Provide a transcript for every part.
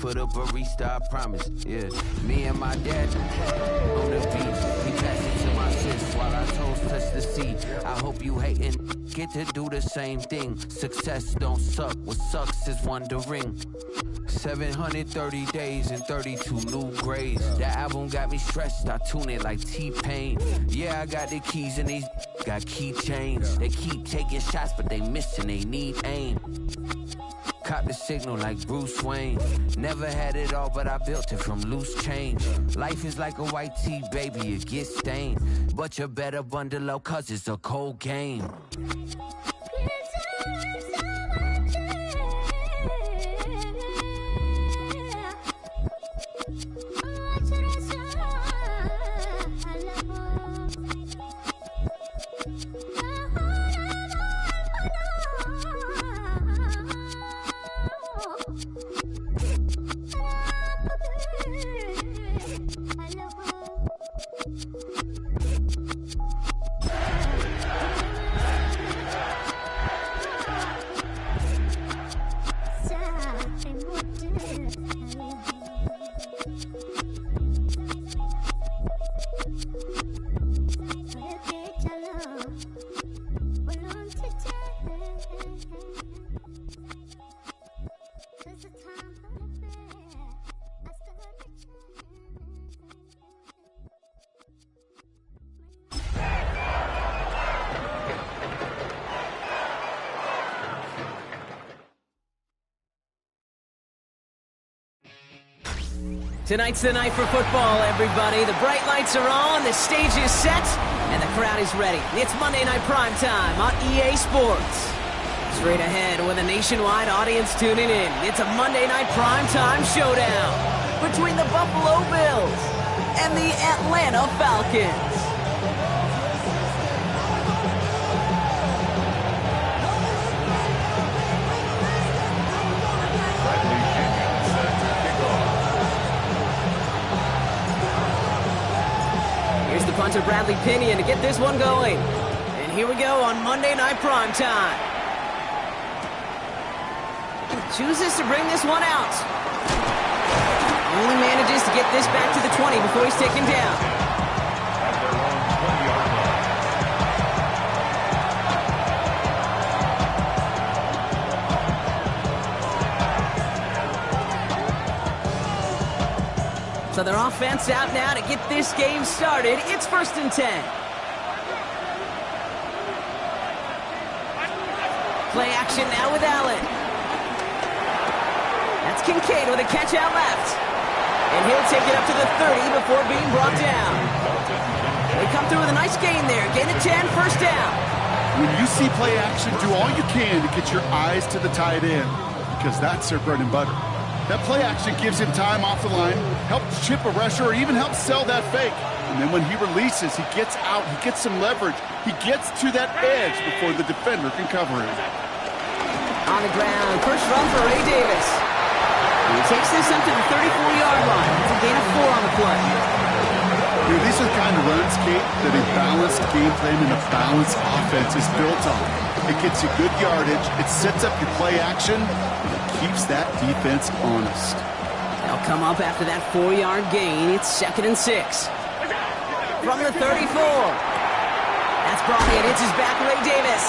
for the barista, I promise. Yeah, me and my dad on the beat. He passed it to my sis while I toast touch the seat. I hope you hatin' get to do the same thing. Success don't suck. What sucks is wondering. 730 days and 32 new grades. That album got me stressed. I tune it like T-Pain. Yeah, I got the keys and these got keychains. They keep taking shots, but they missing. They need aim. Caught the signal like Bruce Wayne. Never had it all, but I built it from loose change. Life is like a white tee, baby, it gets stained. But you better bundle up, cause it's a cold game. Tonight's the night for football, everybody. The bright lights are on, the stage is set, and the crowd is ready. It's Monday Night Primetime on EA Sports. Straight ahead with a nationwide audience tuning in, it's a Monday Night Primetime showdown between the Buffalo Bills and the Atlanta Falcons. Punter Bradley Pinion to get this one going. And here we go on Monday Night Primetime. Chooses to bring this one out. Only manages to get this back to the 20 before he's taken down. So their offense out now to get this game started. It's 1st and 10. Play action now with Allen. That's Kincaid with a catch out left. And he'll take it up to the 30 before being brought down. They come through with a nice gain there. Gain of 10, 1st down. When you see play action, do all you can to get your eyes to the tight end, because that's their bread and butter. That play action gives him time off the line, helps chip a rusher, or even helps sell that fake. And then when he releases, he gets out, he gets some leverage. He gets to that edge before the defender can cover him. On the ground, first run for Ray Davis. He takes this up to the 34-yard line. It's a gain of 4 on the play. These are the kind of runs, Kate, that a balanced game plan and a balanced offense is built on. It gets you good yardage, it sets up your play action, keeps that defense honest. They'll come up after that 4-yard gain. It's 2nd and 6. From the 34. That's brought in. It's his back, Ray Davis.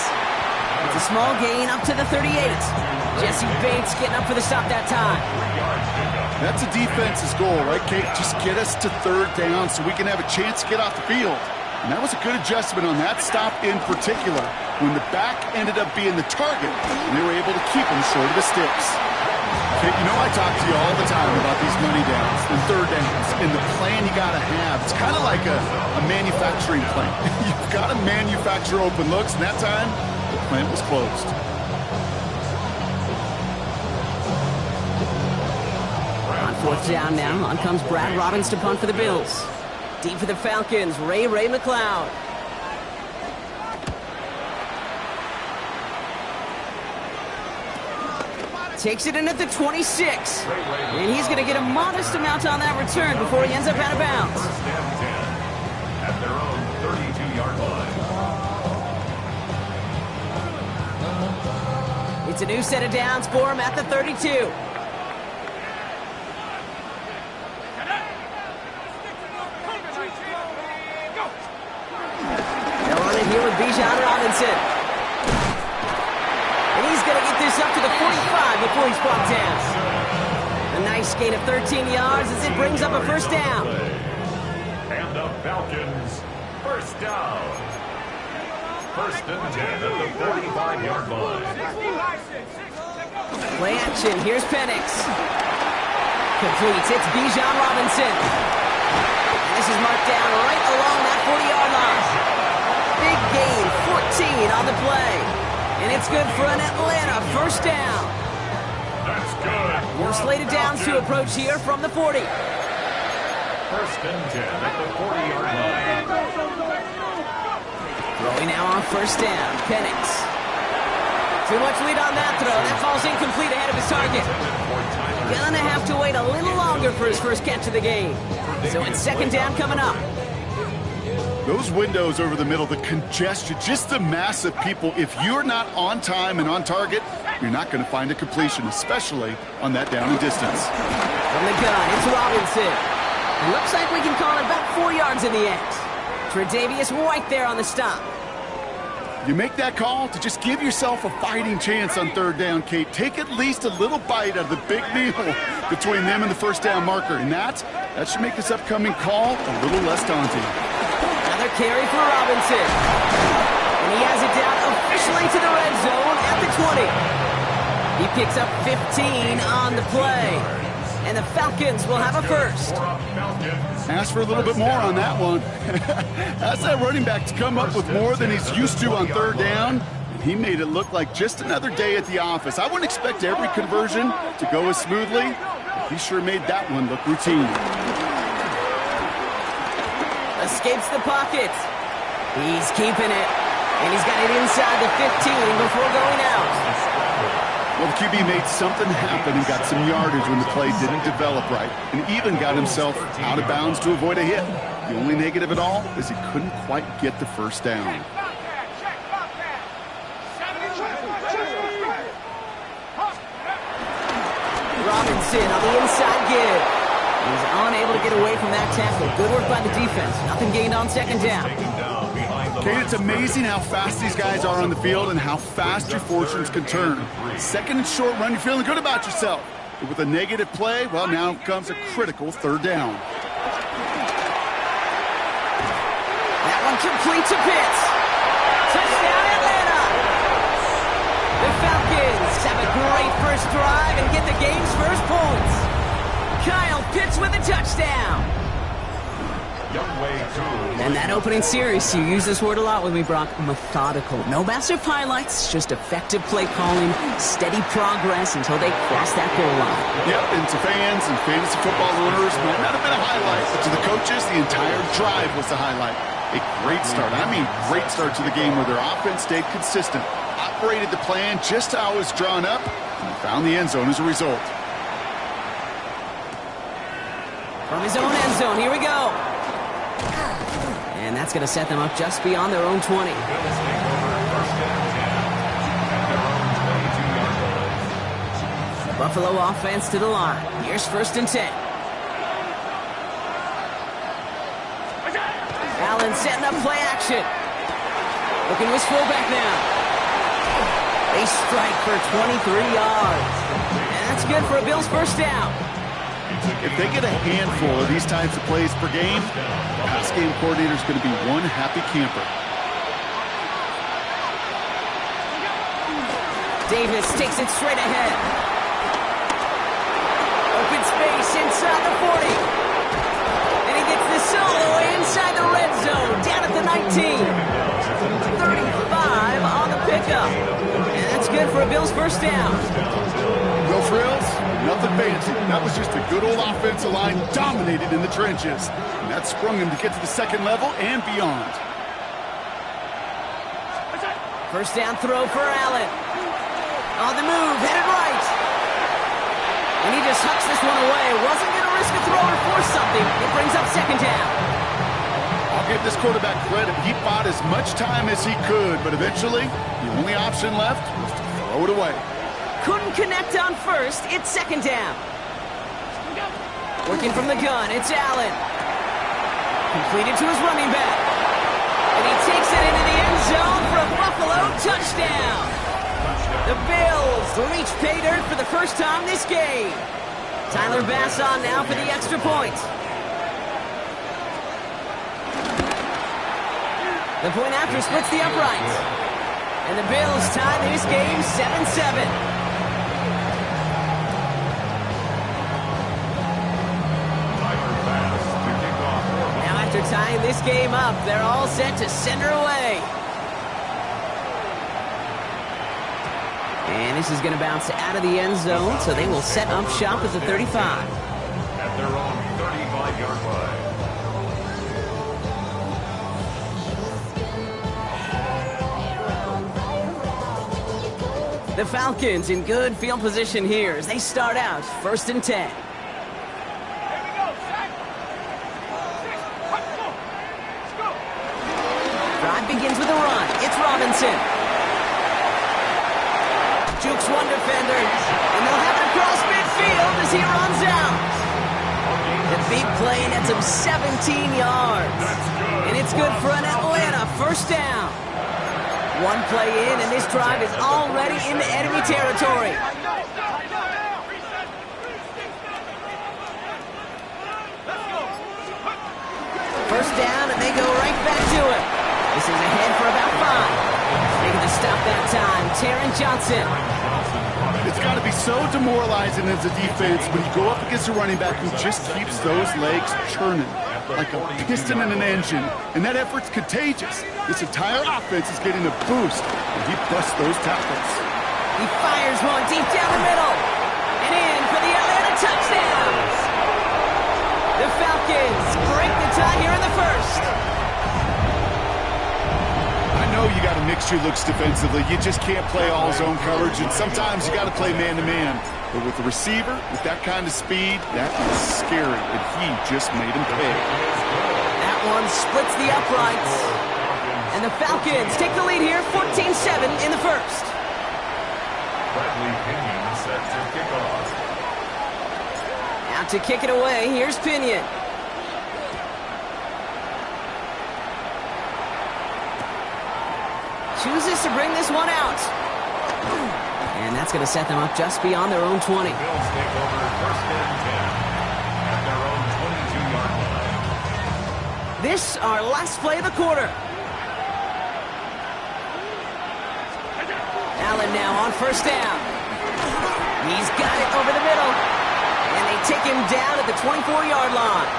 It's a small gain up to the 38. Jesse Bates getting up for the stop that time. That's a defense's goal, right, Kate? Just get us to 3rd down so we can have a chance to get off the field. And that was a good adjustment on that stop in particular, when the back ended up being the target, and they were able to keep him short of the sticks. Kate, you know I talk to you all the time about these money downs and 3rd downs, and the plan you got to have. It's kind of like a manufacturing plant. You've got to manufacture open looks, and that time, the plant was closed. On 4th down now, on comes Brad Robbins to punt for the Bills. Deep for the Falcons, Ray McLeod. Takes it in at the 26. And he's going to get a modest amount on that return before he ends up out of bounds. At their own 32-yard line. It's a new set of downs for him at the 32. Bijan Robinson. And he's going to get this up to the 45 before he's brought down. A nice gain of 13 yards as it brings up a first down. And the Falcons, first down. First and 10 at the 45-yard line. Play action. Here's Penix. Completes. It's Bijan Robinson. And this is marked down right along that 40-yard line. Big gain, 14 on the play. And it's good for an Atlanta first down. That's good. More slated downs to approach here from the 40. First and 10 at the 40-yard line. Throwing now on first down. Penix. Too much lead on that throw. That falls incomplete ahead of his target. Gonna have to wait a little longer for his first catch of the game. So it's second down coming up. Those windows over the middle, the congestion, just the mass of people. If you're not on time and on target, you're not going to find a completion, especially on that down and distance. From the gun, it's Robinson. It looks like we can call it about 4 yards in the end. Tre'Davious White there on the stop. You make that call to just give yourself a fighting chance on third down, Kate. Take at least a little bite out of the big meal between them and the first down marker. And that should make this upcoming call a little less daunting. Another carry for Robinson. And he has it down officially to the red zone at the 20. He picks up 15 on the play. And the Falcons will have a first. Ask for a little bit more on that one. Ask that running back to come up with more than he's used to on third down. He made it look like just another day at the office. I wouldn't expect every conversion to go as smoothly, but he sure made that one look routine. Escapes the pocket. He's keeping it. And he's got it inside the 15 before going out. Well, the QB made something happen and got some yardage when the play didn't develop right, and even got himself out of bounds to avoid a hit. The only negative at all is he couldn't quite get the first down. Robinson on the inside give. He's unable to get away from that tackle. Good work by the defense. Nothing gained on second down. Kate, it's amazing how fast these guys are on the field and how fast your fortunes can turn. Second and short run, you're feeling good about yourself. But with a negative play, well, now comes a critical third down. That one complete to Pitts. Touchdown, Atlanta. The Falcons have a great first drive and get the game's first points. Kyle Pitts with a touchdown. And that opening series, you use this word a lot with me, Brock, methodical. No massive highlights, just effective play calling, steady progress until they cross that goal line. Yep, and to fans and fantasy football owners, might not have been a highlight, but to the coaches, the entire drive was the highlight. A great start, I mean great start to the game where their offense stayed consistent, operated the plan just how it was drawn up, and found the end zone as a result. From his own end zone, here we go. And that's going to set them up just beyond their own 20. The Buffalo offense to the line. Here's first and 10. Allen setting up play action. Looking to his fullback now. They strike for 23 yards. And that's good for a Bills first down. If they get a handful of these types of plays per game, the pass game coordinator is going to be one happy camper. Davis takes it straight ahead. Open space inside the 40. And he gets the solo inside the red zone, down at the 19. 35 on the pickup. And that's good for a Bills first down. No frills, nothing fancy. That was just a good old offensive line dominated in the trenches. And that sprung him to get to the second level and beyond. First down throw for Allen. On the move, headed right. And he just hucks this one away. Wasn't going to risk a throw or force something. It brings up second down. I'll give this quarterback credit. He bought as much time as he could, but eventually, the only option left was to throw it away. Couldn't connect on first. It's second down. Working from the gun, it's Allen. Completed to his running back. And he takes it into the end zone for a Buffalo touchdown. The Bills reach pay dirt for the first time this game. Tyler Bass on now for the extra point. The point after splits the uprights. And the Bills tie this game 7-7. Now after tying this game up, they're all set to send her away. And this is going to bounce out of the end zone, so they will set up shop at the 35. At their own 35-yard line. The Falcons in good field position here as they start out 1st and 10. Drive begins with a run. It's Robinson. Jukes one defender, and they'll have it across midfield as he runs out. The big play nets him 17 yards. And it's good for an Atlanta first down. One play in, and this drive is already into enemy territory. First down, and they go right back to it. This is ahead for about 5. Making the stop that time, Taron Johnson. It's got to be so demoralizing as a defense when you go up against a running back who just keeps those legs churning like a piston in an engine, and that effort's contagious. This entire offense is getting a boost, and he busts those tackles. He fires one deep down the middle, and in for the Atlanta touchdowns. The Falcons break the tie here in the first. I know you got to mix your looks defensively. You just can't play all zone coverage, and sometimes you got to play man-to-man. But with the receiver, with that kind of speed, that is scary, and he just made him pay. That one splits the uprights. And the Falcons take the lead here, 14-7 in the first. Bradley Pinion set to kick off. Out to kick it away, here's Pinion. Chooses to bring this one out. And that's going to set them up just beyond their own 20. Bills take over 1st and 10 at their own 22-yard line. This, our last play of the quarter. Allen now on first down. He's got it over the middle. And they take him down at the 24-yard line.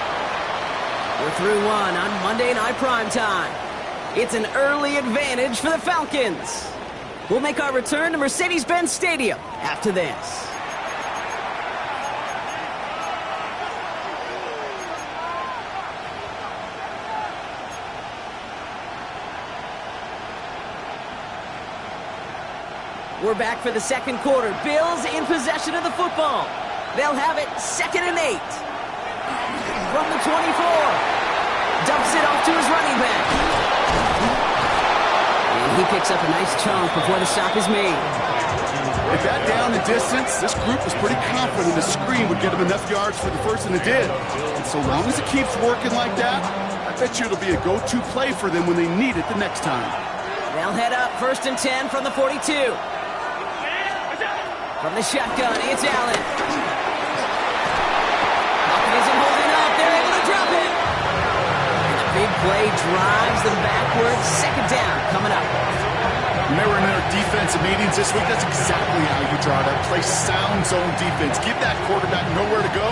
We're through one on Monday Night Primetime. It's an early advantage for the Falcons. We'll make our return to Mercedes-Benz Stadium after this. We're back for the second quarter. Bills in possession of the football. They'll have it 2nd and 8. From the 24. Dumps it off to his running back. And he picks up a nice chunk before the stop is made. At that down and distance, this group was pretty confident the screen would get them enough yards for the first, and it did. And so long as it keeps working like that, I bet you it'll be a go-to play for them when they need it the next time. They'll head up 1st and 10 from the 42. From the shotgun, it's Allen. Hawkins isn't holding up. They're able to drop it. And the big play drives them backwards. 2nd down coming up. Remember in our defensive meetings this week, that's exactly how you draw that. Play sound zone defense. Give that quarterback nowhere to go.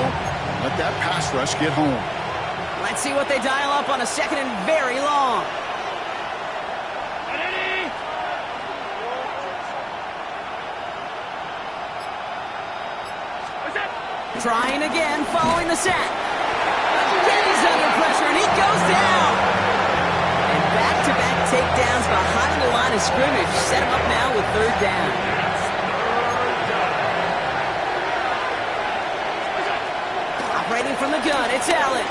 Let that pass rush get home. Let's see what they dial up on a 2nd and very long. Trying again, following the sack. He's under pressure, and he goes down. And back-to-back takedowns behind the line of scrimmage set him up now with 3rd down. Operating from the gun, it's Allen.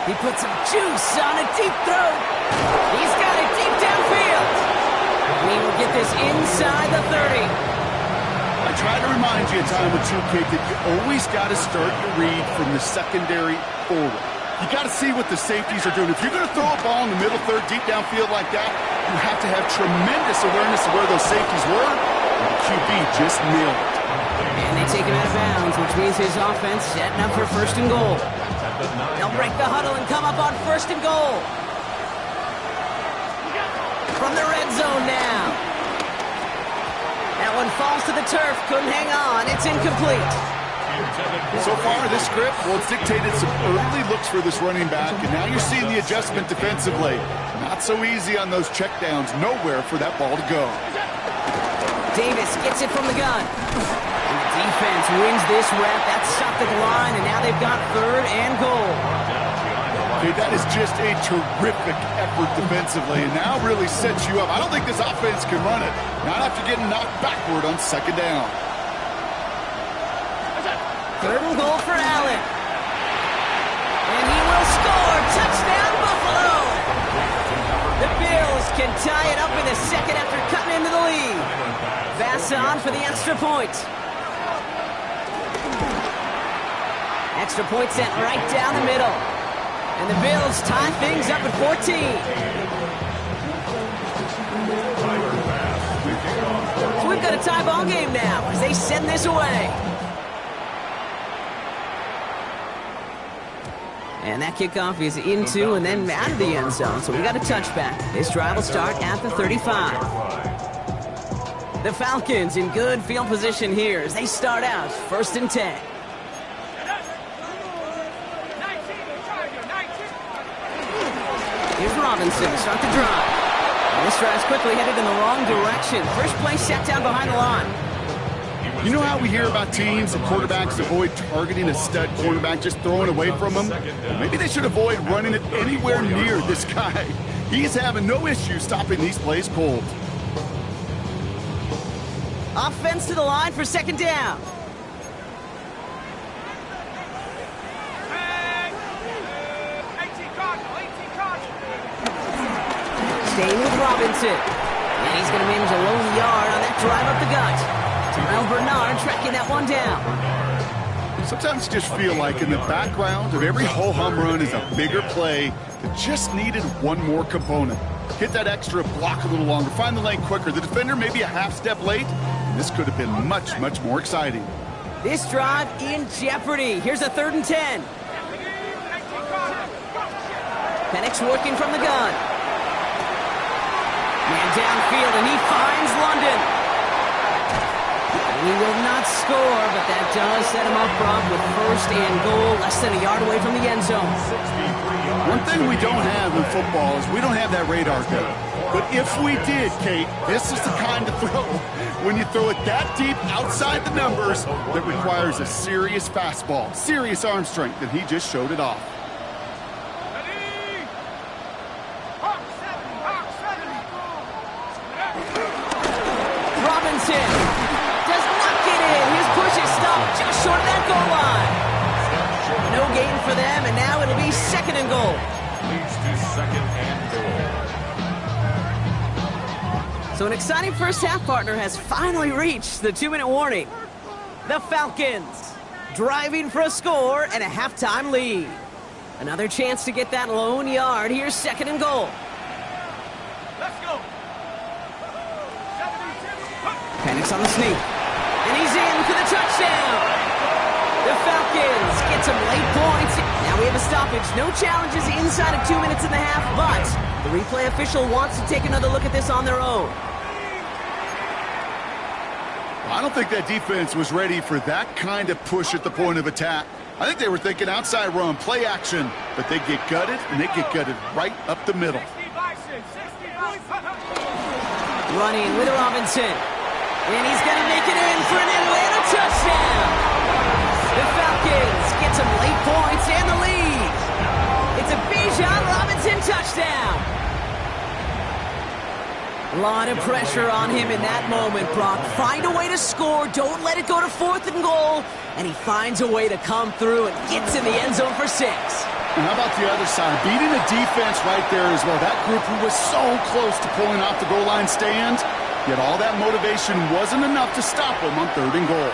He puts some juice on a deep throw. He's got it deep downfield. We will get this inside the 30. I try to remind you a time or two, kid, that you always got to start your read from the secondary forward. You got to see what the safeties are doing. If you're going to throw a ball in the middle third, deep downfield like that, you have to have tremendous awareness of where those safeties were. And the QB just nailed it. And they take him out of bounds, which means his offense setting up for first and goal. They'll break the huddle and come up on first and goal. From the red zone now. That one falls to the turf. Couldn't hang on. It's incomplete. So far, this script, well, it's dictated some early looks for this running back, and now you're seeing the adjustment defensively. Not so easy on those checkdowns. Nowhere for that ball to go. Davis gets it from the gun. And the defense wins this rep. That's stopped at the line, and now they've got third and goal. Okay, that is just a terrific effort defensively, and now really sets you up. I don't think this offense can run it, not after getting knocked backward on second down. Third and goal for Allen. And he will score. Touchdown, Buffalo. The Bills can tie it up in the second after cutting into the lead. Vasson for the extra point. Extra point sent right down the middle. And the Bills tie things up at 14. So we've got a tie ball game now as they send this away. And that kickoff is into and then out of the end zone. So we got a touchback. This drive will start at the 35. The Falcons in good field position here as they start out first and 10. Here's Robinson to start the drive. And this drive's quickly headed in the wrong direction. First play set down behind the line. You know how we hear about teams and quarterbacks avoid targeting a stud quarterback, just throwing away from him? Maybe they should avoid running it anywhere near this guy. He's having no issue stopping these plays cold. Offense to the line for second down. Staying with Robinson. And he's going to manage a lone yard on that drive up the gut. Terrell Bernard tracking that one down. Sometimes you just feel like in the background of every ho-hum run is a bigger play that just needed one more component. Hit that extra block a little longer, find the lane quicker. The defender may be a half step late, and this could have been much, much more exciting. This drive in jeopardy. Here's a 3rd and 10. Penix working from the gun. Man downfield, and he finds London. And he will not score, but that does set him up front with first and goal, less than a yard away from the end zone. One thing we don't have in football is we don't have that radar gun. But if we did, Kate, this is the kind of throw, when you throw it that deep outside the numbers, that requires a serious fastball, serious arm strength, and he just showed it off. Robinson does not get in. His push is stopped just short of that goal line. No gain for them, and now it'll be second and goal. Leads to second and goal. So an exciting first half partner has finally reached the 2-minute warning. The Falcons driving for a score and a halftime lead. Another chance to get that lone yard. Here's second and goal. Penix on the sneak. And he's in for the touchdown. The Falcons get some late points. Now we have a stoppage. No challenges inside of 2 minutes and a half, but the replay official wants to take another look at this on their own. I don't think that defense was ready for that kind of push at the point of attack. I think they were thinking outside run, play action, but they get gutted, and they get gutted right up the middle. Running with Robinson. And he's going to make it in for an Atlanta touchdown. The Falcons get some late points and the lead. It's a Bijan Robinson touchdown. A lot of pressure on him in that moment, Brock. Find a way to score. Don't let it go to 4th and goal. And he finds a way to come through and gets in the end zone for 6. And how about the other side? Beating the defense right there as well. That group who was so close to pulling off the goal line stand. Yet all that motivation wasn't enough to stop him on 3rd and goal.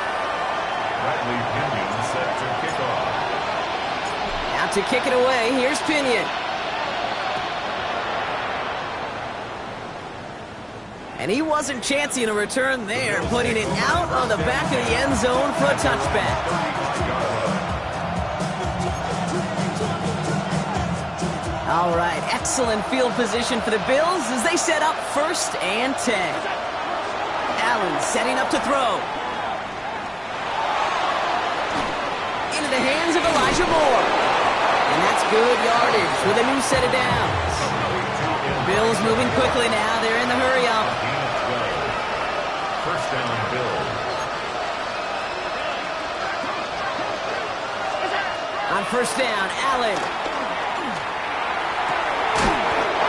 Bradley Pinion set to kick off. Out to kick it away. Here's Pinion. And he wasn't chancing a return there, putting it out on the back of the end zone for a touchback. All right, excellent field position for the Bills as they set up 1st and 10. Allen setting up to throw. Into the hands of Elijah Moore. And that's good yardage with a new set of downs. Bills moving quickly now. They're in the hurry up. 1st down, Bills. On 1st down, Allen.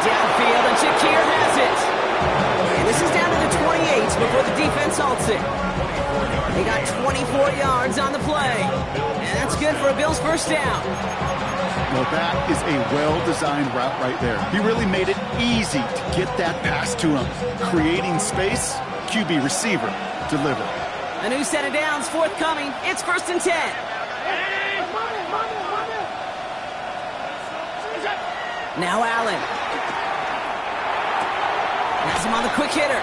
Downfield, and Shakir has it. And this is down to the 28 before the defense halts it. They got 24 yards on the play. And that's good for a Bills 1st down. Well, that is a well-designed route right there. He really made it easy to get that pass to him. Creating space, QB receiver, deliver. A new set of downs forthcoming. It's 1st and 10. Now Allen. Has him on the quick hitter.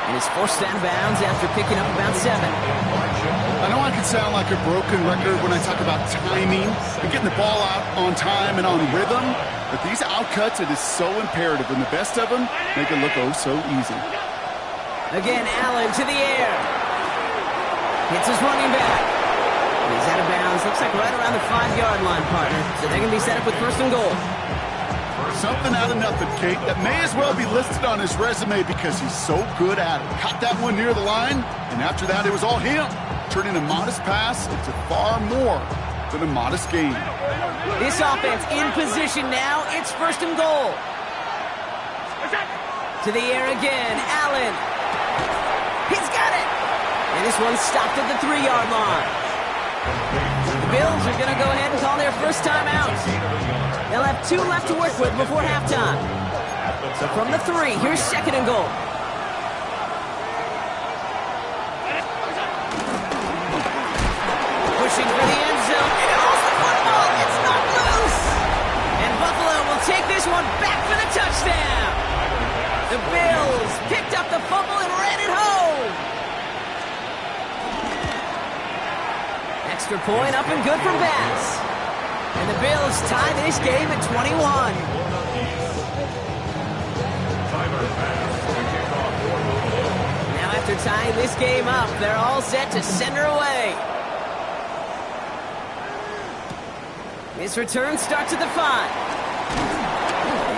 And he's forced out of bounds after picking up about 7. I know I can sound like a broken record when I talk about timing and getting the ball out on time and on rhythm, but these outcuts, it is so imperative, and the best of them make it look oh so easy. Again, Allen to the air. Hits his running back. He's out of bounds. Looks like right around the 5-yard line, partner. So they're going to be set up with 1st and goal. Something out of nothing, Kate. That may as well be listed on his resume because he's so good at it. Caught that one near the line, and after that, it was all him. Turning a modest pass into far more than a modest gain. This offense in position now. It's 1st and goal. To the air again. Allen. He's got it. And this one stopped at the 3-yard line. The Bills are going to go ahead and call their 1st time out. They'll have 2 left to work with before halftime. So from the 3, here's 2nd and goal. Pushing for the end zone. And it holds the football. It's not loose. And Buffalo will take this one back for the touchdown. The Bills picked up the fumble and ran it home. Extra point up and good from Bass. And the Bills tie this game at 21. Now after tying this game up, they're all set to send her away. His return starts at the 5.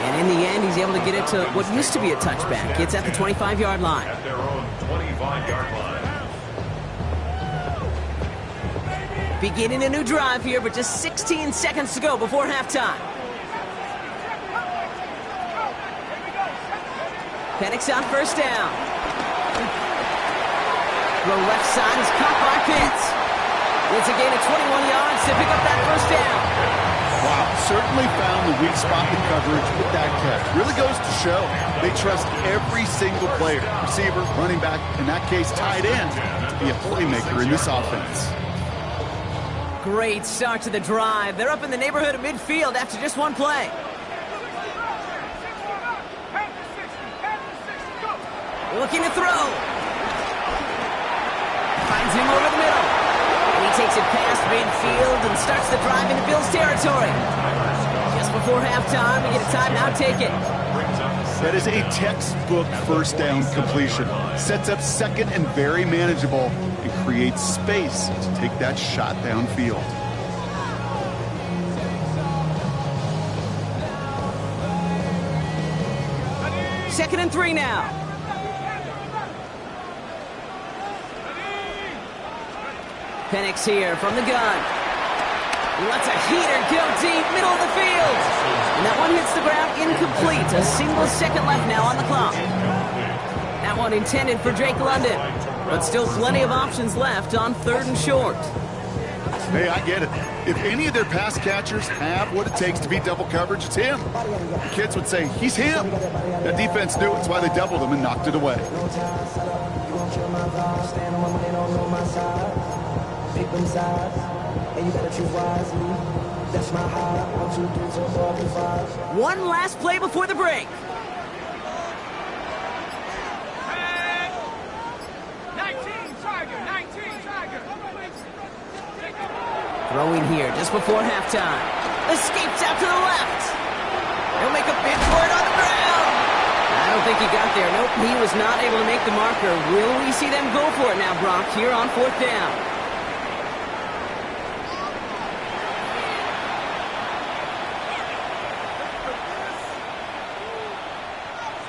And in the end, he's able to get it to what used to be a touchback. It's at the 25-yard line. At their own 25-yard line. Beginning a new drive here, but just 16 seconds to go before halftime. Penix on 1st down. The left side is caught by Pitts. It's a gain of 21 yards to pick up that 1st down. Wow, certainly found the weak spot in coverage with that catch. Really goes to show they trust every single player, receiver, running back, in that case tight end, to be a playmaker in this offense. Great start to the drive. They're up in the neighborhood of midfield after just one play. Looking to throw. Finds him over the middle. And he takes it past midfield and starts the drive into Bills territory. Just before halftime, we get a timeout taken. That is a textbook 1st down completion. Sets up 2nd and very manageable and creates space to take that shot downfield. Second and 3 now. Penix here from the gun. He lets a heater go deep, middle of the field. And that one hits the ground incomplete. A single second left now on the clock. That one intended for Drake London. But still plenty of options left on 3rd and short. Hey, I get it. If any of their pass catchers have what it takes to beat double coverage, it's him. The kids would say, he's him. That defense knew it's why they doubled him and knocked it away. and you better choose wisely. That's my high. 1, 2, 3, 4, 5. One last play before the break. 19 Tiger. Throwing here just before halftime. Escapes out to the left. He'll make a bid for it on the ground. I don't think he got there. Nope, he was not able to make the marker. Will we see them go for it now, Brock, here on 4th down?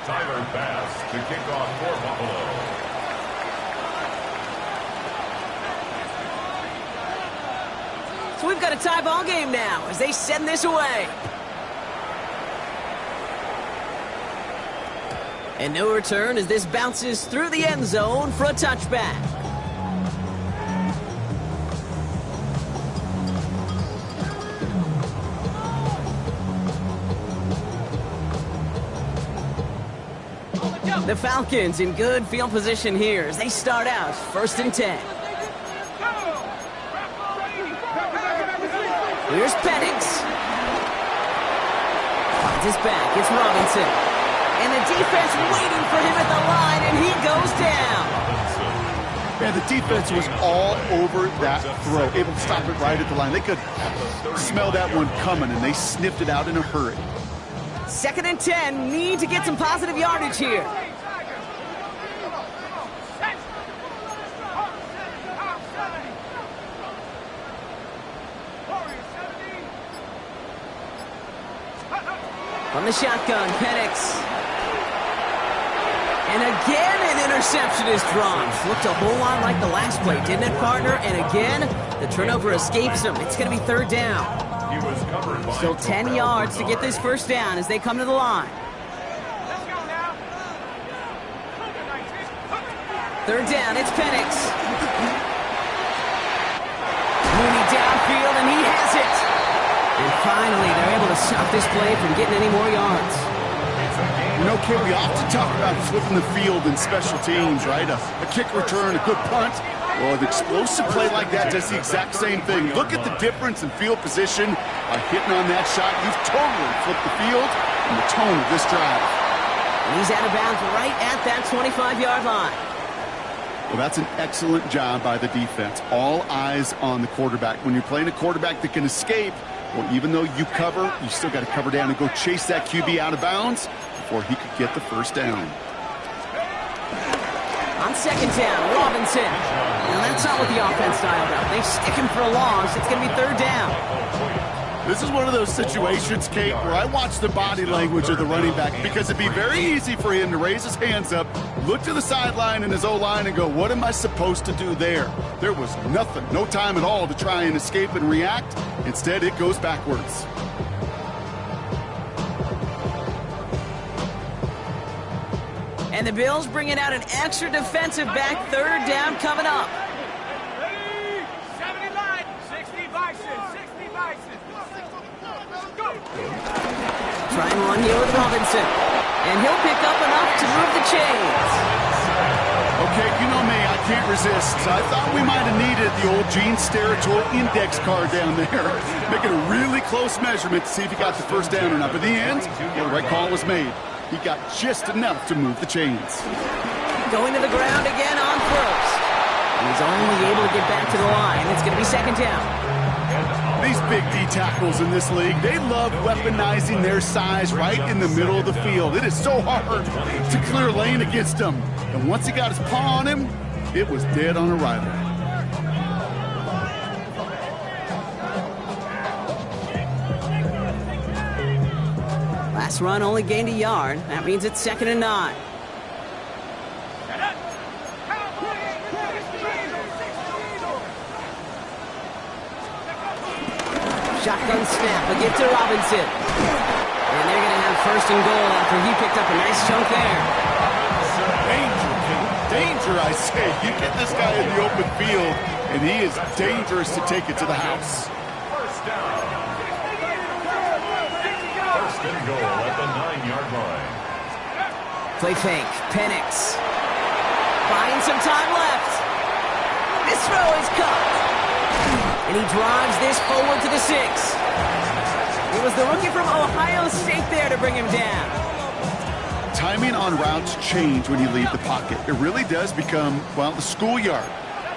Tyler Bass to kick off for Buffalo. So we've got a tie ball game now as they send this away. And no return as this bounces through the end zone for a touchback. The Falcons in good field position here as they start out 1st and 10. Here's Penix. Finds his back. It's Robinson. And the defense waiting for him at the line, and he goes down. Man, the defense was all over that throw, able to stop it right at the line. They could smell that one coming, and they sniffed it out in a hurry. 2nd and 10, need to get some positive yardage here. From the shotgun, Penix. And again, an interception is drawn. Looked a whole lot like the last play, didn't it, partner? And again, the turnover escapes him. It's going to be 3rd down. He was covered by Still 10 yards to get this 1st down as they come to the line. 3rd down, it's Penix. Mooney downfield, and he has it. And finally, they're able to stop this play from getting any more yards. You know, Kate, we often talk about flipping the field in special teams, right? A kick return, a good punt. Well, an explosive play like that does the exact same thing. Look at the difference in field position. By hitting on that shot, you've totally flipped the field and the tone of this drive. And he's out of bounds right at that 25-yard line. Well, that's an excellent job by the defense. All eyes on the quarterback. When you're playing a quarterback that can escape, well, even though you cover, you still got to cover down and go chase that QB out of bounds before he could get the 1st down. On 2nd down, Robinson. Now, that's not what the offense dialed up. They stick him for a loss. It's going to be 3rd down. This is one of those situations, Kate, where I watch the body language of the running back because it'd be very easy for him to raise his hands up, look to the sideline in his O-line and go, what am I supposed to do there? There was nothing, no time at all to try and escape and react. Instead, it goes backwards. And the Bills bringing out an extra defensive back. 3rd down coming up. 79, 60 Bison. Trying one here with Robinson. And he'll pick up enough to move the chains. Okay, you know me, I can't resist. I thought we might have needed the old Gene Steratore index card down there. Making a really close measurement to see if he got the 1st down or not. But in the end, the right call was made. He got just enough to move the chains. Going to the ground again on 1st. He's only able to get back to the line. It's going to be 2nd down. These big D tackles in this league, they love weaponizing their size right in the middle of the field. It is so hard to clear lane against them. And once he got his paw on him, it was dead on arrival. Last run only gained a yard. That means it's 2nd and 9. Shotgun snap, a gift to Robinson. And they're going to have 1st and goal after he picked up a nice chunk there. Danger, I say. You get this guy in the open field, and he is dangerous to take it to the house. 1st down. 1st and goal at the 9-yard line. Play fake, Penix. Buying some time left. This throw is caught. And he drives this forward to the 6. It was the rookie from Ohio State there to bring him down. Timing on routes change when you leave the pocket. It really does become, well, the schoolyard.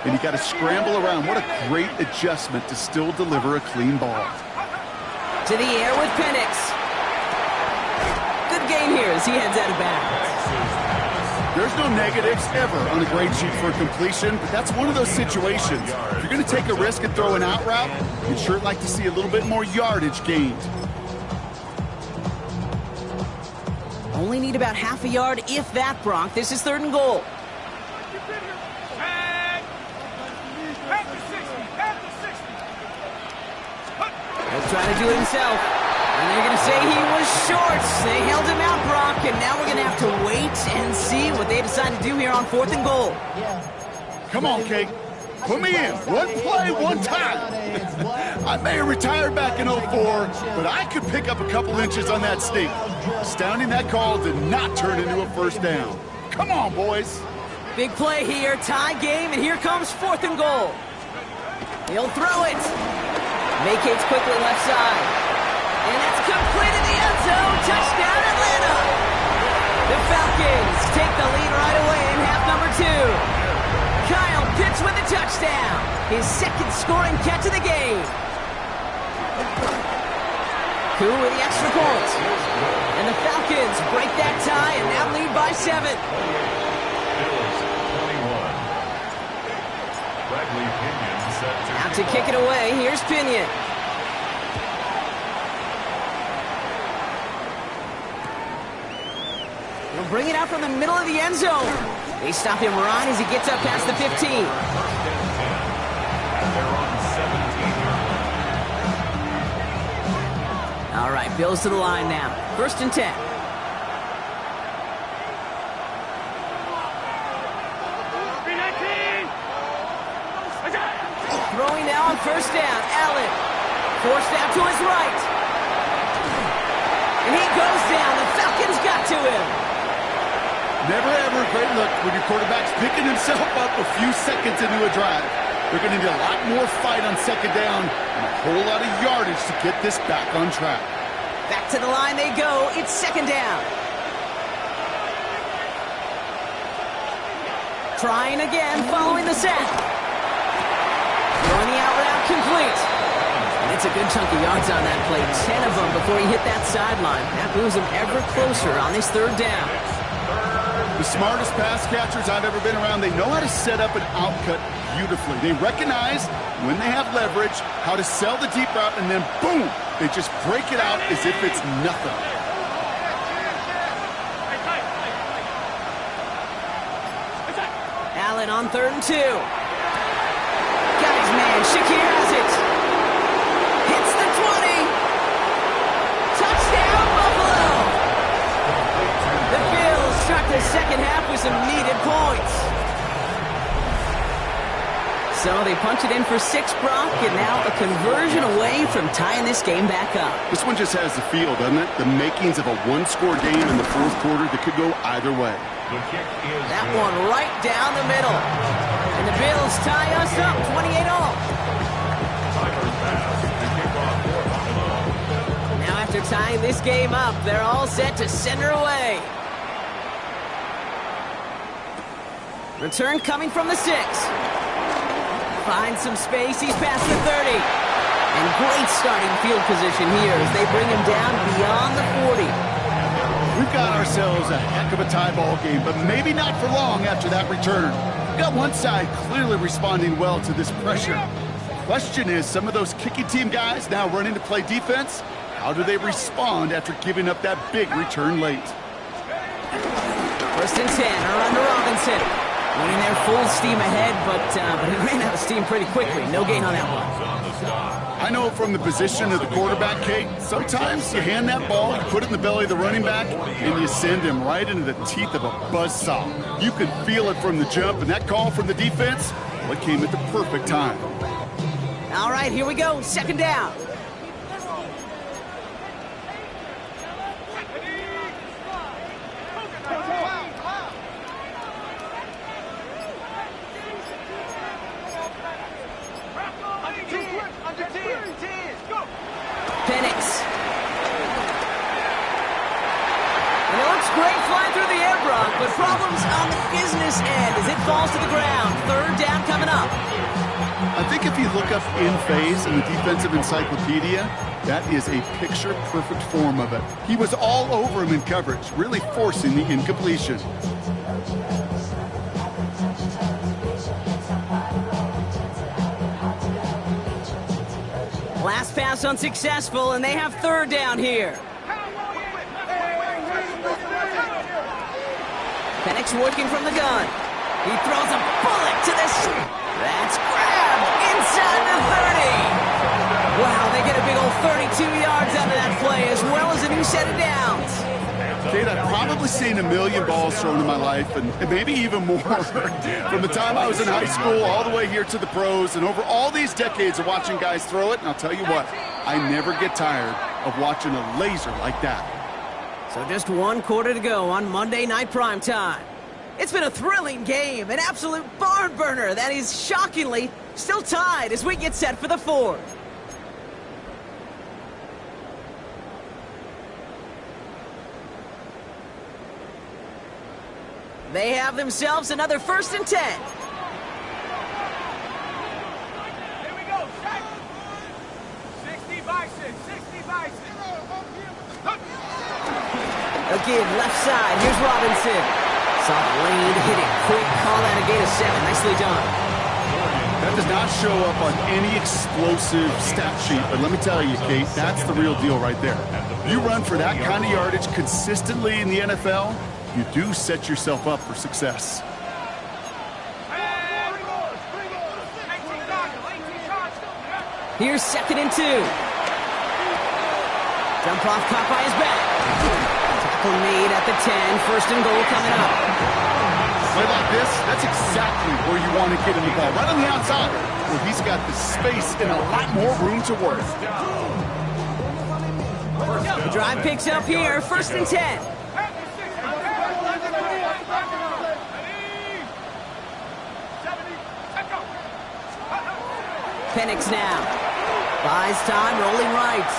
And you got to scramble around. What a great adjustment to still deliver a clean ball. To the air with Penix. Good game here as he heads out of bounds. There's no negatives ever on a grade sheet for completion, but that's one of those situations. If you're going to take a risk and throw an out route, you'd sure like to see a little bit more yardage gained. Only need about half a yard, if that, Bronk. This is 3rd and goal. He'll try to do it himself. And they're going to say he was short. They held him out, Bronk, and now we're going to have to wait and see what they decide to do here on 4th and goal. Come on, Kate. Put me in. One play, one time. I may have retired back in 04, but I could pick up a couple inches on that sneak. Astounding that call did not turn into a 1st down. Come on, boys. Big play here, tie game, and here comes 4th and goal. He'll throw it. Vacates quickly left side. And it's complete in the end zone. Touchdown, Atlanta. The Falcons take the lead right away in half number 2. Kyle Pitts with a touchdown. His 2nd scoring catch of the game. Koo with the extra point. And the Falcons break that tie and now lead by 7. Out to kick it away. Here's Pinion. He'll bring it out from the middle of the end zone. They stop him right as he gets up past the 15. All right, Bills to the line now. 1st and 10. Throwing now on 1st down. Allen forced out to his right. And he goes down. The Falcons got to him. Never ever a great look when your quarterback's picking himself up a few seconds into a drive. They're going to need a lot more fight on 2nd down and a whole lot of yardage to get this back on track. Back to the line they go. It's 2nd down. Trying again, following the set. Throwing the out route complete. And it's a good chunk of yards on that play. 10 of them before he hit that sideline. That moves him ever closer on this 3rd down. The smartest pass catchers I've ever been around, they know how to set up an outcut beautifully. They recognize when they have leverage, how to sell the deep route, and then boom, they just break it out as if it's nothing. Allen on 3rd and 2. Got his man. Shakir has it. Hits the 20. Touchdown, Buffalo. The Bills start the 2nd half with some needed points. So they punch it in for 6, Brock, and now a conversion away from tying this game back up. This one just has the feel, doesn't it? The makings of a one-score game in the 4th quarter that could go either way. That one right down the middle. And the Bills tie us up 28-all. Now after tying this game up, they're all set to send her away. Return coming from the 6. Finds some space. He's past the 30. And great starting field position here as they bring him down beyond the 40. We've got ourselves a heck of a tie ball game, but maybe not for long after that return. We've got one side clearly responding well to this pressure. Question is, some of those kicking team guys now running to play defense, how do they respond after giving up that big return late? 1st and 10, around to Robinson. Winning there full steam ahead, but he ran out of steam pretty quickly. No gain on that one. I know from the position of the quarterback, Kate, sometimes you hand that ball, you put it in the belly of the running back, and you send him right into the teeth of a buzzsaw. You could feel it from the jump, and that call from the defense, well, it came at the perfect time. All right, here we go. 2nd down. Penix. And it looks great flying through the air, Brock, but problems on the business end as it falls to the ground. Third down coming up. I think if you look up in phase in the defensive encyclopedia, that is a picture-perfect form of it. He was all over him in coverage, really forcing the incompletion. Last pass unsuccessful, and they have third down here. Penix working from the gun. He throws a bullet to this. That's grabbed inside the 30. Wow, they get a big old 32 yards out of that play, as well as a new set of downs. Kate, I've probably seen a million balls thrown in my life, and maybe even more. From the time I was in high school all the way here to the pros, and over all these decades of watching guys throw it, and I'll tell you what, I never get tired of watching a laser like that. So just 1 quarter to go on Monday Night Primetime. It's been a thrilling game, an absolute barn burner that is shockingly still tied as we get set for the fourth. They have themselves another 1st and 10. Here we go, check. 60 Bison, 60 Bison. Again, left side, here's Robinson. Saw the lane, hit it quick, call that a gain of 7. Nicely done. That does not show up on any explosive stat sheet, but let me tell you, Kate, that's the real deal right there. You run for that kind of yardage consistently in the NFL, you do set yourself up for success. Here's 2nd and 2. Jump off, caught by his back. Tackle made at the 10. 1st and goal coming up. Play like this, that's exactly where you want to get him the ball. Right on the outside, where he's got the space and a lot more room to work. The drive picks up here. 1st and 10. Penix now. Buys time, rolling right.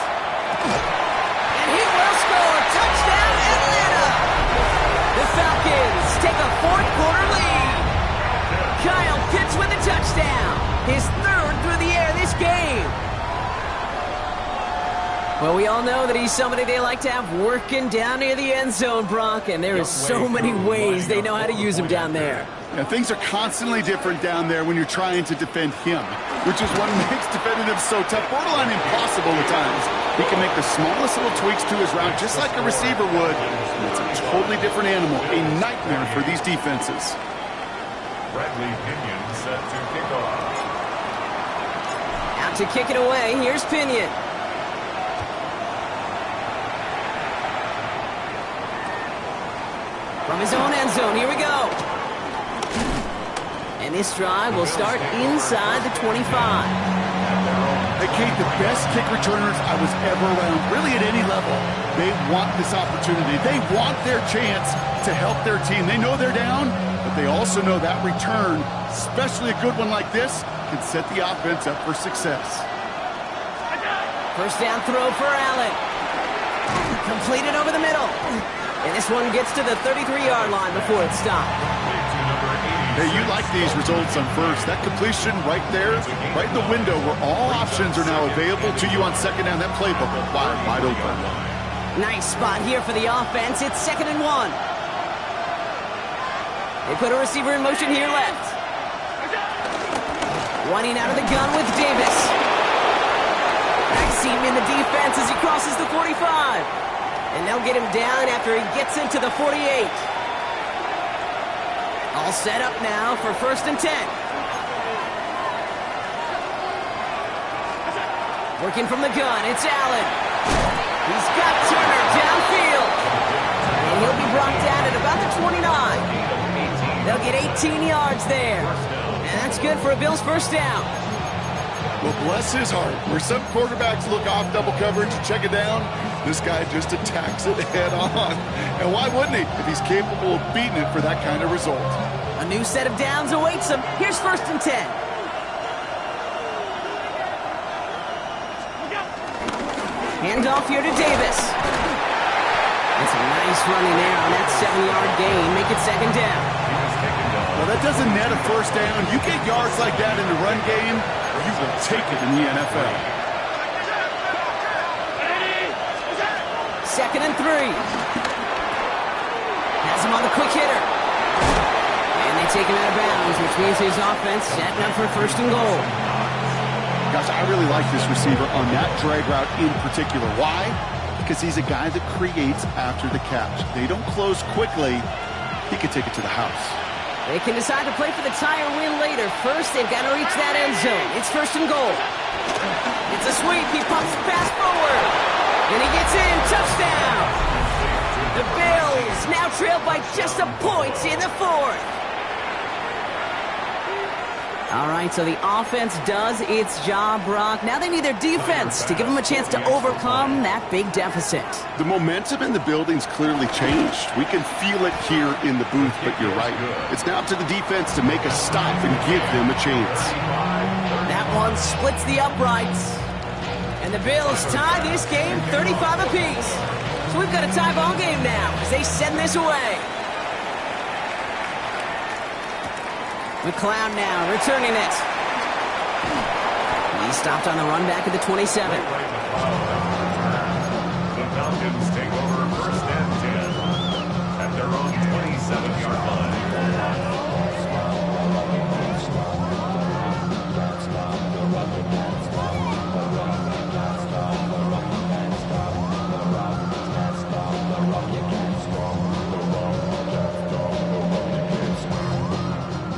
And he will score. Touchdown, Atlanta! The Falcons take a 4th quarter lead. Kyle Pitts with a touchdown. His 3rd through the air this game. Well, we all know that he's somebody they like to have working down near the end zone, Brock, and there is so many ways they know how to use him down there. Yeah, things are constantly different down there when you're trying to defend him, which is what makes defending him so tough, borderline impossible at times. He can make the smallest little tweaks to his route just like a receiver would, and it's a totally different animal, a nightmare for these defenses. Bradley Pinion set to kick off. Out to kick it away, here's Pinion. From his own end zone, here we go. And this drive will start inside the 25. Hey, Kate, the best kick returners I was ever around, really at any level, they want this opportunity. They want their chance to help their team. They know they're down, but they also know that return, especially a good one like this, can set the offense up for success. 1st down throw for Allen. Completed over the middle. And this one gets to the 33-yard line before it's stopped. Hey, you like these results on 1st. That completion right there, right in the window where all options are now available to you on 2nd down. That playbook wide open. Nice spot here for the offense. It's 2nd and 1. They put a receiver in motion here left. Running out of the gun with Davis. Back seam in the defense as he crosses the 45. And they'll get him down after he gets into the 48. All set up now for 1st and 10. Working from the gun, it's Allen. He's got Turner downfield. And he'll be brought down at about the 29. They'll get 18 yards there. And that's good for a Bills 1st down. Well, bless his heart. Where some quarterbacks look off double coverage and check it down, this guy just attacks it head on. And why wouldn't he if he's capable of beating it for that kind of result? A new set of downs awaits him. Here's 1st and 10. Hand off here to Davis. It's a nice running there on that 7-yard gain. Make it second down. Well, that doesn't net a first down. You get yards like that in the run game, you will take it in the NFL. 2nd and 3. Has him on the quick hitter. And they take him out of bounds, which means his offense setting up for 1st and goal. Gosh, I really like this receiver on that drag route in particular. Why? Because he's a guy that creates after the catch. They don't close quickly. He can take it to the house. They can decide to play for the tie or win later. First, they've got to reach that end zone. It's 1st and goal. It's a sweep. He pumps the pass forward. And he gets in. Touchdown. The Bills now trail by just a point in the 4th. All right, so the offense does its job, Brock. Now they need their defense to give them a chance to overcome that big deficit. The momentum in the building's clearly changed. We can feel it here in the booth, but you're right. It's now up to the defense to make a stop and give them a chance. That one splits the uprights. And the Bills tie this game 35 apiece. So we've got a tie ball game now as they send this away. McLeod now returning it. He stopped on the run back at the 27. The Falcons take over 1st and 10 at their own 27-yard line.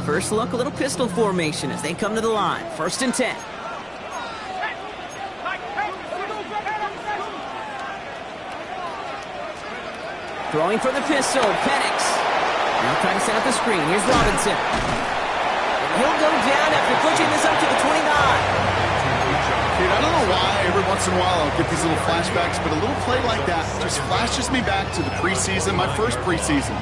First look, a little pistol formation as they come to the line. 1st and 10. Throwing for the pistol, Penix. Now trying to set up the screen. Here's Robinson. And he'll go down after pushing this up to the 29. Dude, I don't know why every once in a while I'll get these little flashbacks, but a little play like that just flashes me back to the preseason, my first preseason.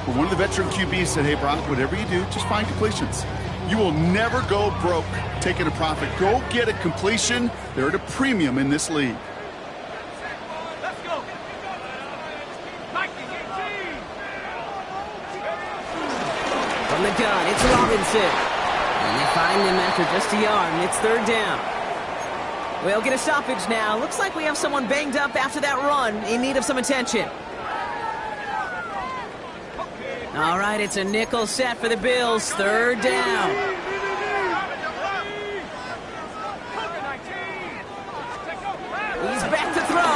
But one of the veteran QBs said, hey, Brock, whatever you do, just find completions. You will never go broke taking a profit. Go get a completion. They're at a premium in this league. Let's go. From the gun, it's Robinson. And they find him after just a yard, and it's 3rd down. We'll get a stoppage now. Looks like we have someone banged up after that run in need of some attention. All right, it's a nickel set for the Bills. 3rd down. He's back to throw.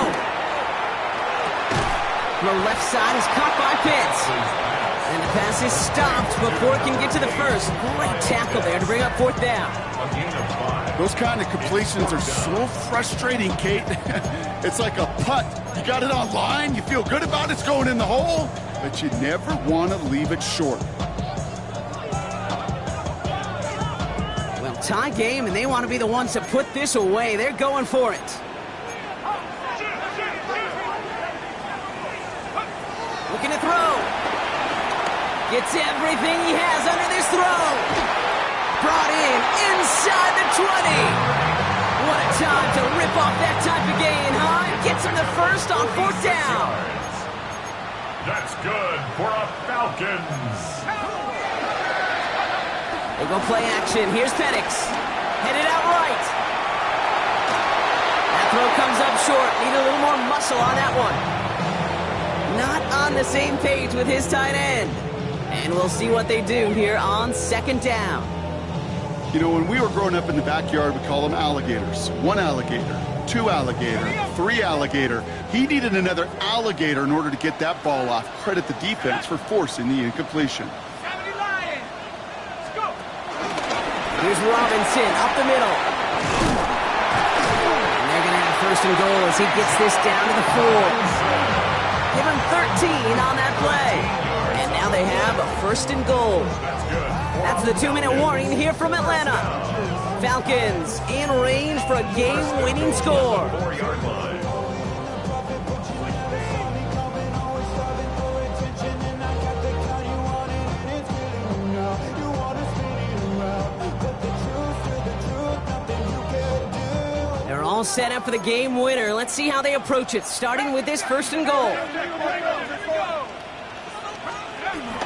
Throw left side is caught by Pitts. And the pass is stopped before it can get to the first. Great tackle there to bring up 4th down. Those kind of completions are so frustrating, Kate. It's like a putt. You got it on line, you feel good about it, it's going in the hole, but you never want to leave it short. Well, tie game, and they want to be the ones to put this away. They're going for it. Looking to throw. Gets everything he has under this throw. Brought in inside the 20. What a time to rip off that type of gain, huh? Gets him the first on 4th down. That's good for a Falcons. They go play action. Here's Penix. Headed out right. That throw comes up short. Need a little more muscle on that one. Not on the same page with his tight end. And we'll see what they do here on 2nd down. You know, when we were growing up in the backyard, we call them alligators. 1 alligator, 2 alligator, 3 alligator. He needed another alligator in order to get that ball off. Credit the defense for forcing the incompletion. Here's Robinson up the middle. And they're going to have 1st and goal as he gets this down to the 4. Give him 13 on that play. And now they have a 1st and goal. That's the 2-minute warning here from Atlanta. Falcons in range for a game-winning score. They're all all set up for the game winner. Let's see how they approach it, starting with this 1st and goal.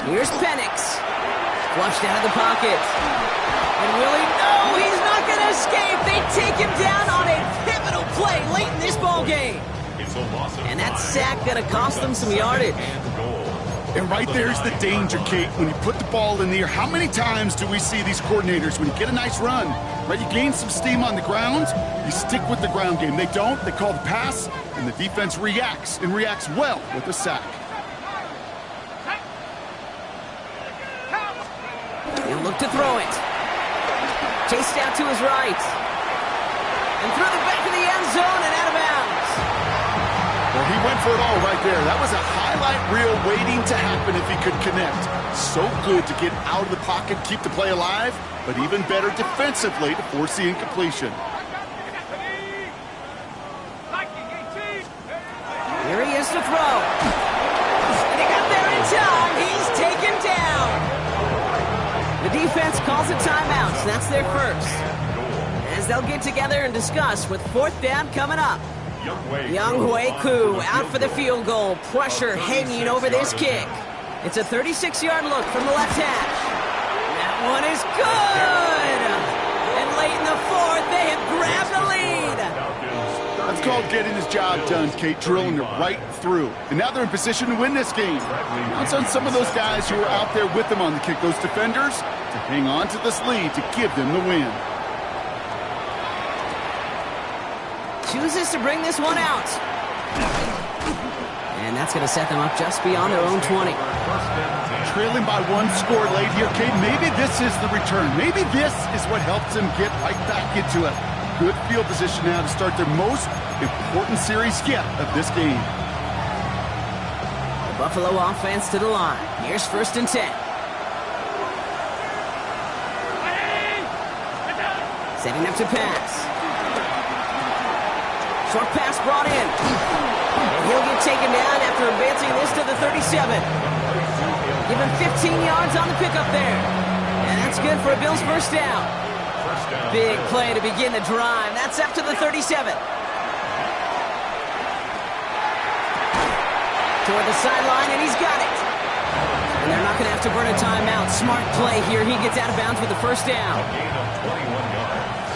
Here's Penix. Flushed out of the pocket. And Willie, no, he's not going to escape. They take him down on a pivotal play late in this ball game. And that sack going to cost them some yardage. And right there's the danger, Kate. When you put the ball in the air, how many times do we see these coordinators, when you get a nice run, right, you gain some steam on the ground, you stick with the ground game. They don't, they call the pass, and the defense reacts, and reacts well with a sack. He'll look to throw it. Chased out to his right. And through the back of the end zone and out of bounds. Well, he went for it all right there. That was a highlight reel waiting to happen if he could connect. So good to get out of the pocket, keep the play alive, but even better defensively to force the incompletion. Here he is to throw. And he got there in time. He's taken down. The defense calls a timeout, so that's their first. As they'll get together and discuss with 4th down coming up. Younghoe Koo out for the field goal. Pressure hanging over this kick. It's a 36-yard look from the left hash. That one is good. And late in the 4th, they have grabbed the lead. That's called getting his job done, Kate, drilling it right through. And now they're in position to win this game. Now it's on some of those guys who are out there with them on the kick, those defenders, to hang on to this lead to give them the win. Chooses to bring this one out. And that's going to set them up just beyond their own 20. Trailing by 1 score late here, Kate. Maybe this is the return. Maybe this is what helps them get right back into it. Good field position now to start their most important series yet of this game. The Buffalo offense to the line. Here's 1st and 10. Setting up to pass. Short pass brought in. And he'll get taken down after advancing this to the 37. Give him 15 yards on the pickup there. And that's good for a Bills 1st down. Big play to begin the drive. That's up to the 37. Toward the sideline, and he's got it. And they're not going to have to burn a timeout. Smart play here. He gets out of bounds with the 1st down. A gain of 21 yards.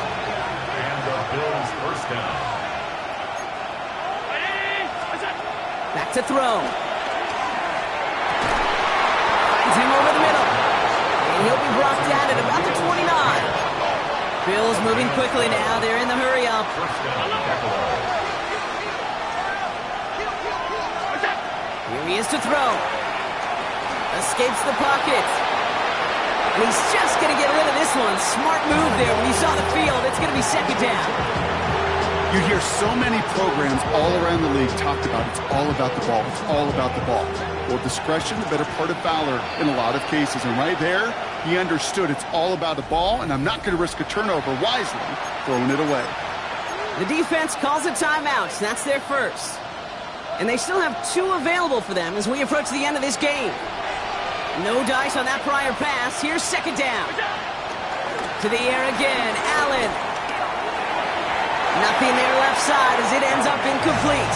And the Bills 1st down. Back to throw. Finds him over the middle. And he'll be brought down at about the 29. Bills moving quickly now. They're in the hurry up. Here he is to throw. Escapes the pocket. And he's just going to get rid of this one. Smart move there. When you saw the field, it's going to be 2nd down. You hear so many programs all around the league talked about it's all about the ball. It's all about the ball. Well, discretion, the better part of valor in a lot of cases. And right there, he understood it's all about the ball, and I'm not going to risk a turnover, wisely throwing it away. The defense calls a timeout, so that's their first. And they still have 2 available for them as we approach the end of this game. No dice on that prior pass. Here's 2nd down. To the air again. Allen. Nothing there left side as it ends up incomplete.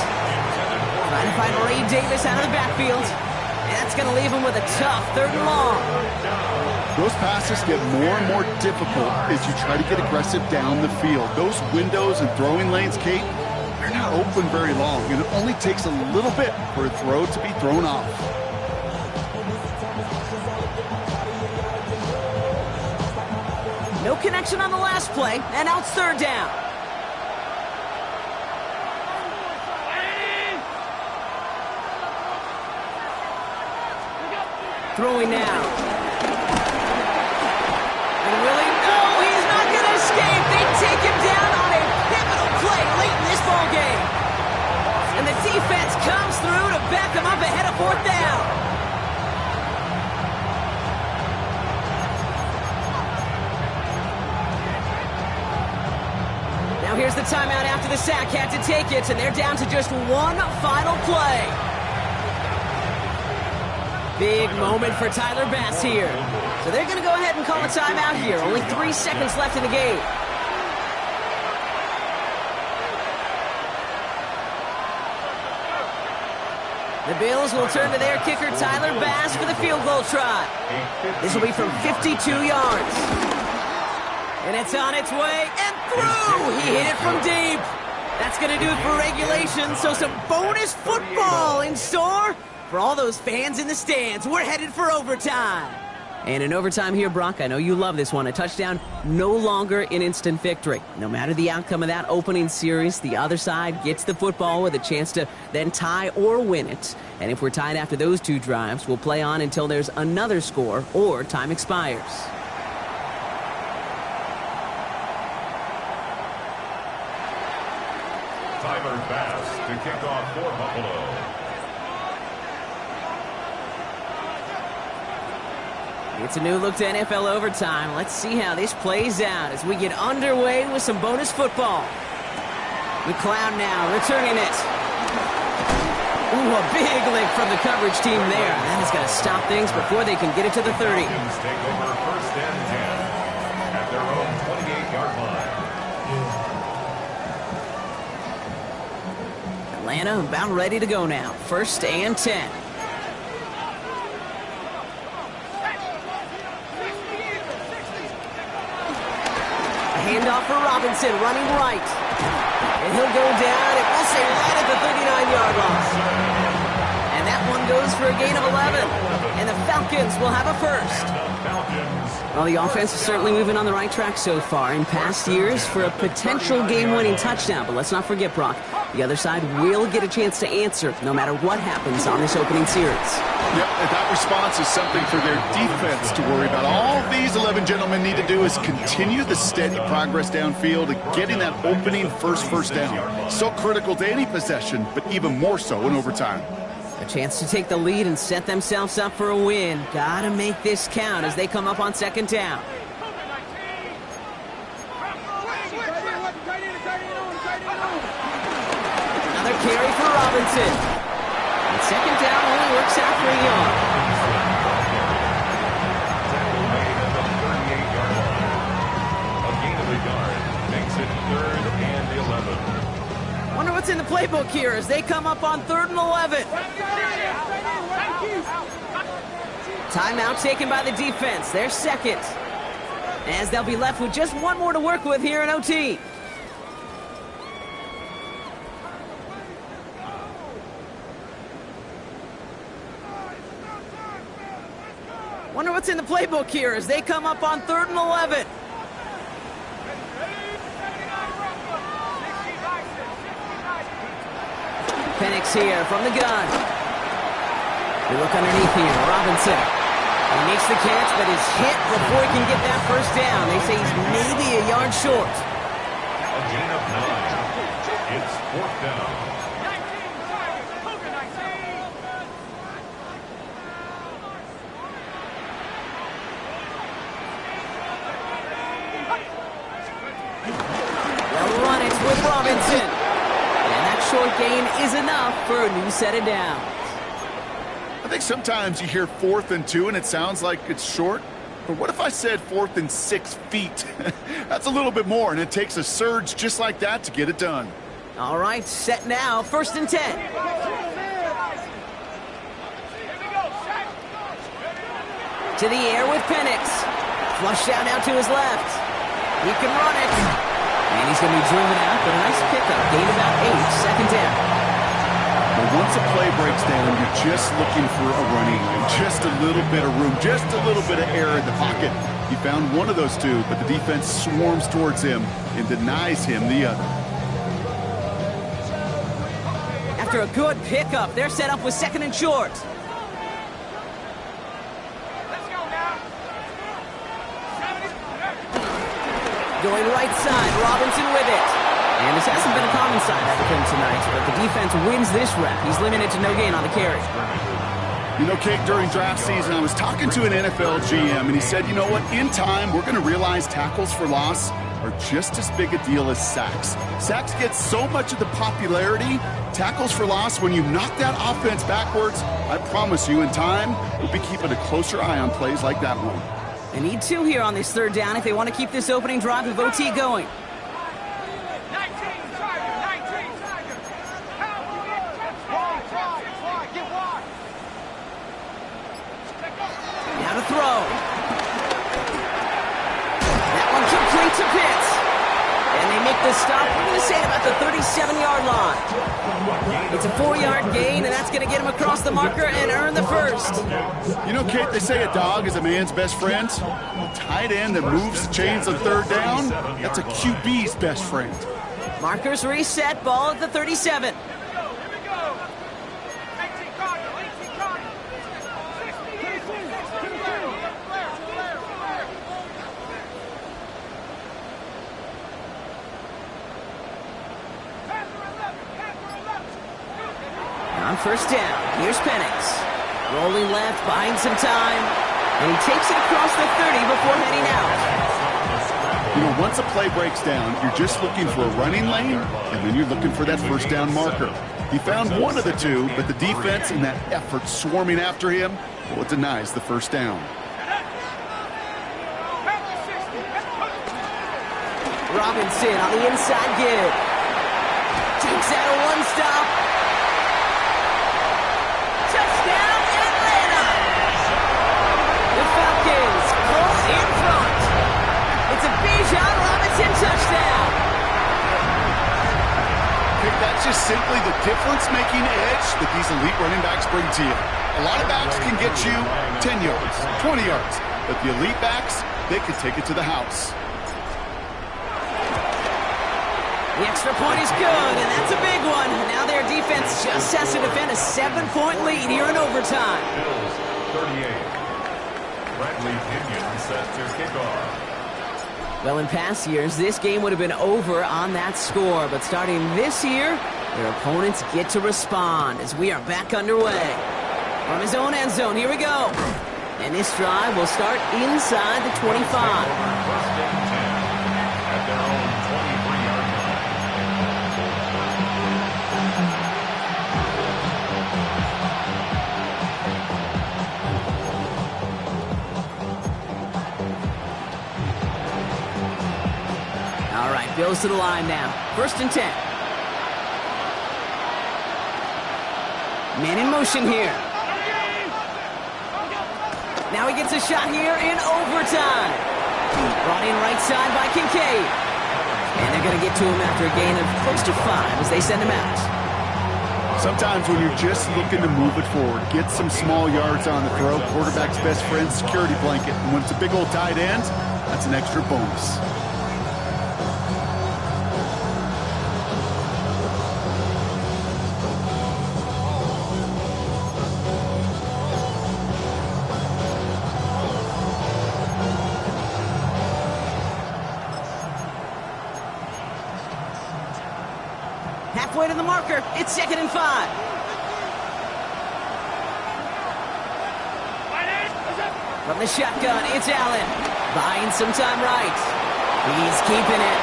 Trying to find Ray Davis out of the backfield. And that's going to leave him with a tough 3rd and long. Those passes get more and more difficult as you try to get aggressive down the field. Those windows and throwing lanes, Kate, they're not open very long. And it only takes a little bit for a throw to be thrown off. No connection on the last play, and now it's 3rd down. Throwing now. And Willie, no, he's not going to escape. They take him down on a pivotal play late in this ball game. And the defense comes through to back him up ahead of 4th down. Now here's the timeout after the sack. Had to take it, and they're down to just 1 final play. Big moment for Tyler Bass here. So they're going to go ahead and call a timeout here. Only 3 seconds left in the game. The Bills will turn to their kicker, Tyler Bass, for the field goal try. This will be from 52 yards. And it's on its way and through. He hit it from deep. That's going to do it for regulation, so some bonus football in store for all those fans in the stands. We're headed for overtime. And in overtime here, Brock, I know you love this one. A touchdown, no longer an instant victory. No matter the outcome of that opening series, the other side gets the football with a chance to then tie or win it. And if we're tied after those two drives, we'll play on until there's another score or time expires. Tyler Bass to kick off for Buffalo. It's a new look to NFL overtime. Let's see how this plays out as we get underway with some bonus football. McLeod now returning it. Ooh, a big lick from the coverage team there. That is going to stop things before they can get it to the 30. Falcons take over 1st and 10 at their own 28-yard line. Atlanta about ready to go now. 1st and 10. Handoff for Robinson, running right. And he'll go down, and we'll say right at the 39-yard line. And that one goes for a gain of 11. And the Falcons will have a first. Well, the offense is certainly moving on the right track so far in past years for a potential game-winning touchdown. But let's not forget, Brock, the other side will get a chance to answer no matter what happens on this opening series. Yep, and that response is something for their defense to worry about. All these 11 gentlemen need to do is continue the steady progress downfield and getting that opening first down. So critical to any possession, but even more so in overtime. A chance to take the lead and set themselves up for a win. Gotta make this count as they come up on 2nd down. Another carry for Robinson. And 2nd down only works out for a yard. Tackle made at the 38-yard line. A gain of a yard makes it 3rd and 11. Wonder what's in the playbook here as they come up on 3rd and 11. Timeout taken by the defense. They're 2nd. As they'll be left with just one more to work with here in OT. Wonder what's in the playbook here as they come up on 3rd and 11. Penix here from the gun. We look underneath here. Robinson. He makes the catch, but is hit before he can get that 1st down. They say he's maybe a yard short. A gain of 9. It's 4th down. They'll run it with Robinson. And that short gain is enough for a new set of downs. I think sometimes you hear 4th and 2 and it sounds like it's short. But what if I said 4th and 6 feet? That's a little bit more, and it takes a surge just like that to get it done. All right, set now. 1st and 10. To the air with Penix. Flushed out now to his left. He can run it. And he's going to be driven out, but a nice pickup. Gain about 8. 2nd down. But once a play breaks down, you're just looking for a running lane. Just a little bit of room, just a little bit of air in the pocket. He found one of those two, but the defense swarms towards him and denies him the other. After a good pickup, they're set up with 2nd and short. Going right side, Robinson with it. And this hasn't been a common side out of him tonight, but the defense wins this rep. He's limited to no gain on the carry. You know, Kate, during draft season, I was talking to an NFL GM, and he said, you know what, in time, we're going to realize tackles for loss are just as big a deal as sacks. Sacks get so much of the popularity. Tackles for loss, when you knock that offense backwards, I promise you, in time, we'll be keeping a closer eye on plays like that one. They need 2 here on this 3rd down if they want to keep this opening drive of OT going. this stop. We're going to say about the 37-yard line. It's a 4-yard gain, and that's going to get him across the marker and earn the first. You know, Kate, they say a dog is a man's best friend. A tight end that moves the chains on third down, that's a QB's best friend. Markers reset, ball at the 37. On first down, here's Penix. Rolling left, buying some time, and he takes it across the 30 before heading out. You know, once a play breaks down, you're just looking for a running lane, and then you're looking for that first down marker. He found one of the two, but the defense and that effort swarming after him, well, it denies the first down. Robinson on the inside give. Takes out a one-stop. Touchdown, Atlanta! The Falcons close in front. It's a Bijan Robinson touchdown. That's just simply the difference-making edge that these elite running backs bring to you. A lot of backs can get you 10 yards, 20 yards, but the elite backs, they can take it to the house. The extra point is good, and that's a big one. Now their defense just has to defend a 7-point lead here in overtime. Bills 38. Bradley Pinion set to kickoff. Well, in past years, this game would have been over on that score. But starting this year, their opponents get to respond as we are back underway. From his own end zone, here we go. And this drive will start inside the 25. First and 10 at their own 23-yard line. All right, Bills to the line now. First and 10. Man in motion here. Now he gets a shot here in overtime. Brought in right side by Kincaid. And they're going to get to him after a gain of close to 5 as they send him out. Sometimes when you're just looking to move it forward, get some small yards on the throw, quarterback's best friend, security blanket. And when it's a big old tight end, that's an extra bonus. Halfway to the marker. It's 2nd and 5. From the shotgun, it's Allen. Buying some time right. He's keeping it.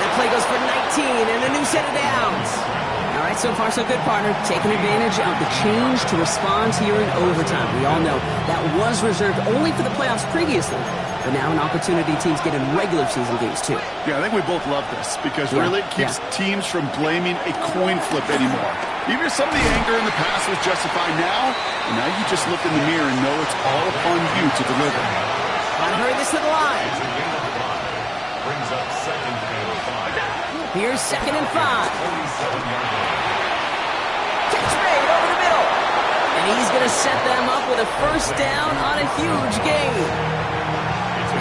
That play goes for 19 and a new set of downs. All right, so far so good, partner. Taking advantage of the change to respond here in overtime. We all know that was reserved only for the playoffs previously. But now an opportunity teams get in regular season games, too. Yeah, I think we both love this because really it keeps teams from blaming a coin flip anymore. Even if some of the anger in the past was justified now you just look in the mirror and know it's all upon you to deliver. Gotta hurry this to the line. Brings up 2nd and 5. Here's 2nd and 5. 47-yard line. Catch made over the middle. And he's going to set them up with a first down on a huge gain.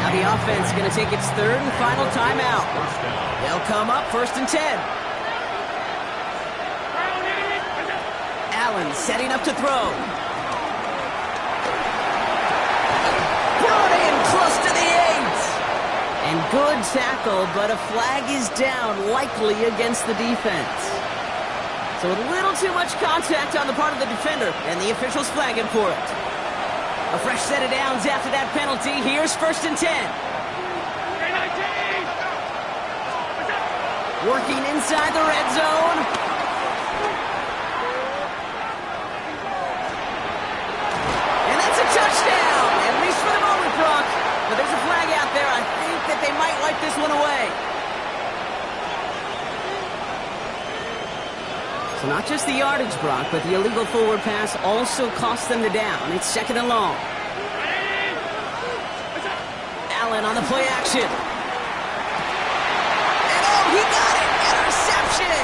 Now the offense is going to take its 3rd and final timeout. They'll come up 1st and 10. Allen setting up to throw. Brought in close to the 8. And good tackle, but a flag is down, likely against the defense. So a little too much contact on the part of the defender, and the officials flagging for it. A fresh set of downs after that penalty. Here's 1st and 10. Working inside the red zone. And that's a touchdown, at least for the moment, Brock. But there's a flag out there. I think that they might wipe this one away. So not just the yardage, Brock, but the illegal forward pass also cost them the down. It's 2nd and long. Allen on the play action. He got it! Interception!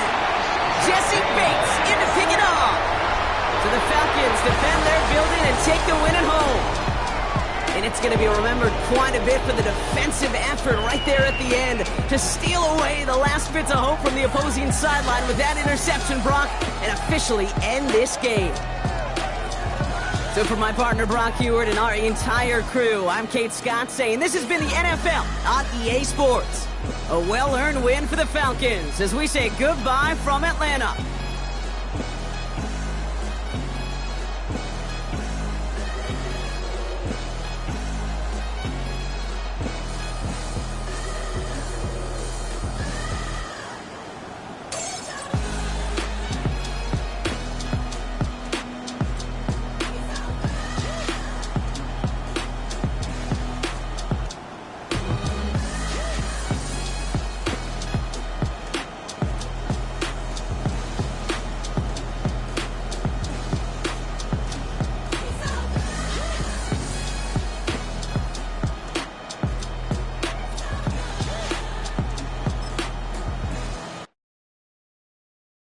Jesse Bates in to pick it off. So the Falcons defend their building and take the win at home. And it's going to be remembered quite a bit for the defensive effort right there at the end to steal away the last bits of hope from the opposing sideline with that interception, Brock, and officially end this game. So for my partner Brock Heward and our entire crew, I'm Kate Scott saying this has been the NFL on EA Sports. A well-earned win for the Falcons as we say goodbye from Atlanta.